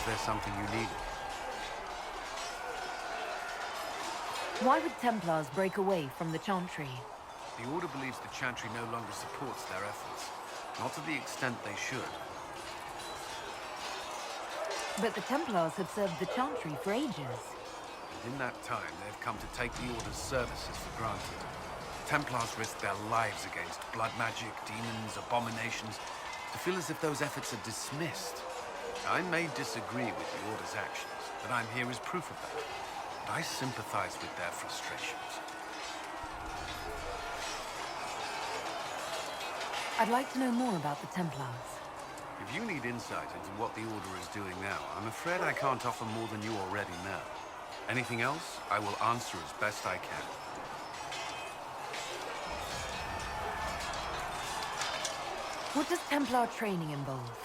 Was there something you needed? Why would Templars break away from the Chantry? The Order believes the Chantry no longer supports their efforts. Not to the extent they should. But the Templars have served the Chantry for ages. And in that time, they've come to take the Order's services for granted. Templars risk their lives against blood magic, demons, abominations, to feel as if those efforts are dismissed. I may disagree with the Order's actions, but I'm here as proof of that. And I sympathize with their frustrations. I'd like to know more about the Templars. If you need insight into what the Order is doing now, I'm afraid I can't offer more than you already know. Anything else, I will answer as best I can. What does Templar training involve?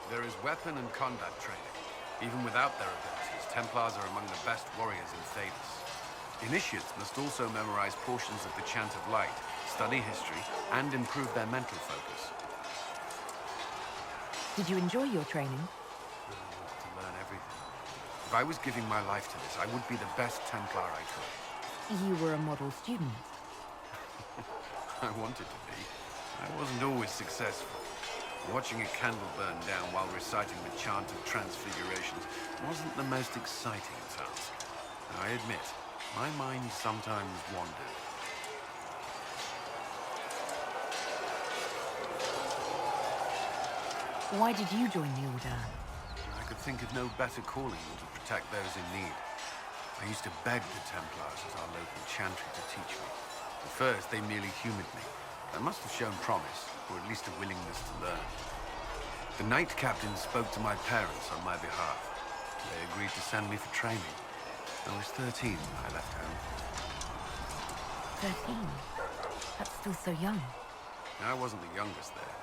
There is weapon and combat training. Even without their abilities, Templars are among the best warriors in Thedas. Initiates must also memorize portions of the Chant of Light, study history, and improve their mental focus. Did you enjoy your training? To learn everything. If I was giving my life to this, I would be the best Templar I could. You were a model student. I wanted to be. I wasn't always successful. Watching a candle burn down while reciting the Chant of Transfigurations wasn't the most exciting task. I admit, my mind sometimes wandered. Why did you join the Order? I could think of no better calling than to protect those in need. I used to beg the Templars at our local chantry to teach me. At first, they merely humored me. I must have shown promise, or at least a willingness to learn. The Knight Captain spoke to my parents on my behalf. They agreed to send me for training. I was 13 when I left home. 13? That's still so young. I wasn't the youngest there.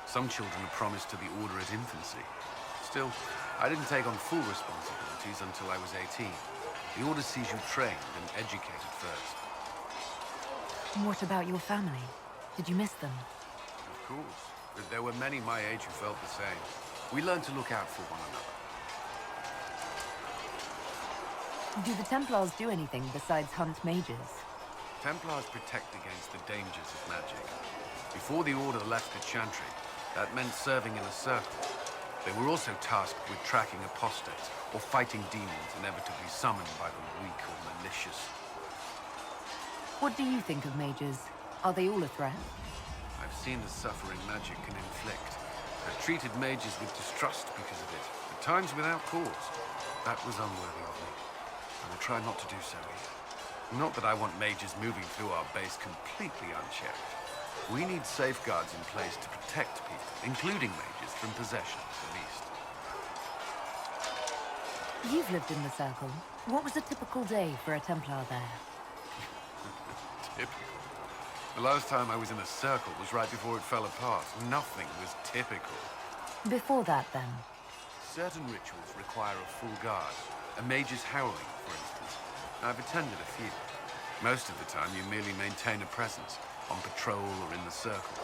Some children are promised to the Order at infancy. Still, I didn't take on full responsibilities until I was 18. The Order sees you trained and educated first. What about your family? Did you miss them? Of course. But there were many my age who felt the same. We learned to look out for one another. Do the Templars do anything besides hunt mages? Templars protect against the dangers of magic. Before the Order left the Chantry, that meant serving in a circle. They were also tasked with tracking apostates or fighting demons inevitably summoned by the weak or malicious. What do you think of mages? Are they all a threat? I've seen the suffering magic can inflict. I've treated mages with distrust because of it, at times without cause. That was unworthy of me, and I try not to do so here. Not that I want mages moving through our base completely unchecked. We need safeguards in place to protect people, including mages, from possession, at least. You've lived in the Circle. What was a typical day for a Templar there? Typical. The last time I was in the Circle was right before it fell apart. Nothing was typical. Before that, then? Certain rituals require a full guard. A mage's howling, for instance. I've attended a few. Most of the time, you merely maintain a presence, on patrol or in the Circle,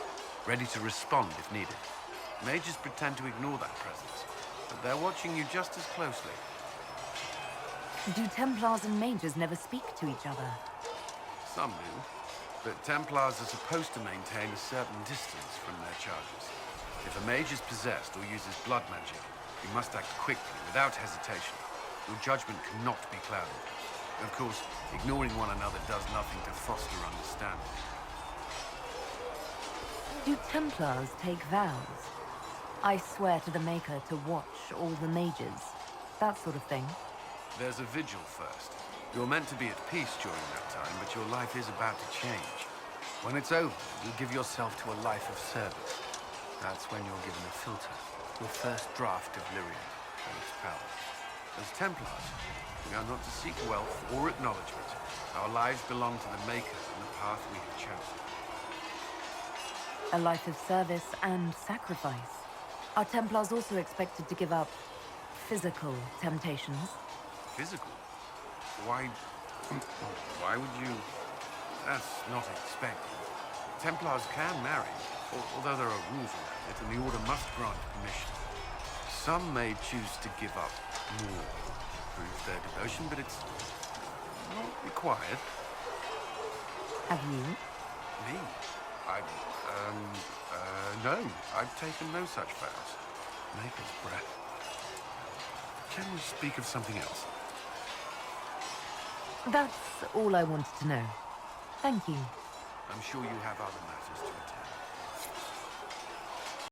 ready to respond if needed. Mages pretend to ignore that presence, but they're watching you just as closely. Do Templars and mages never speak to each other? Some do. But Templars are supposed to maintain a certain distance from their charges. If a mage is possessed or uses blood magic, you must act quickly, without hesitation. Your judgment cannot be clouded. Of course, ignoring one another does nothing to foster understanding. Do Templars take vows? I swear to the Maker to watch all the mages. That sort of thing. There's a vigil first. You're meant to be at peace during that time, but your life is about to change. When it's over, you give yourself to a life of service. That's when you're given a filter, your first draft of Lyrium and its power. As Templars, we are not to seek wealth or acknowledgement. Our lives belong to the Maker and the path we have chosen. A life of service and sacrifice. Are Templars also expected to give up physical temptations? Physical? Why would you... That's not expected. Templars can marry, although there are rules around it, and the Order must grant permission. Some may choose to give up more to prove their devotion, but it's not required. Have you? Me? No. I've taken no such vows. Maker's breath. Can you speak of something else? That's all I wanted to know. Thank you. I'm sure you have other matters to attend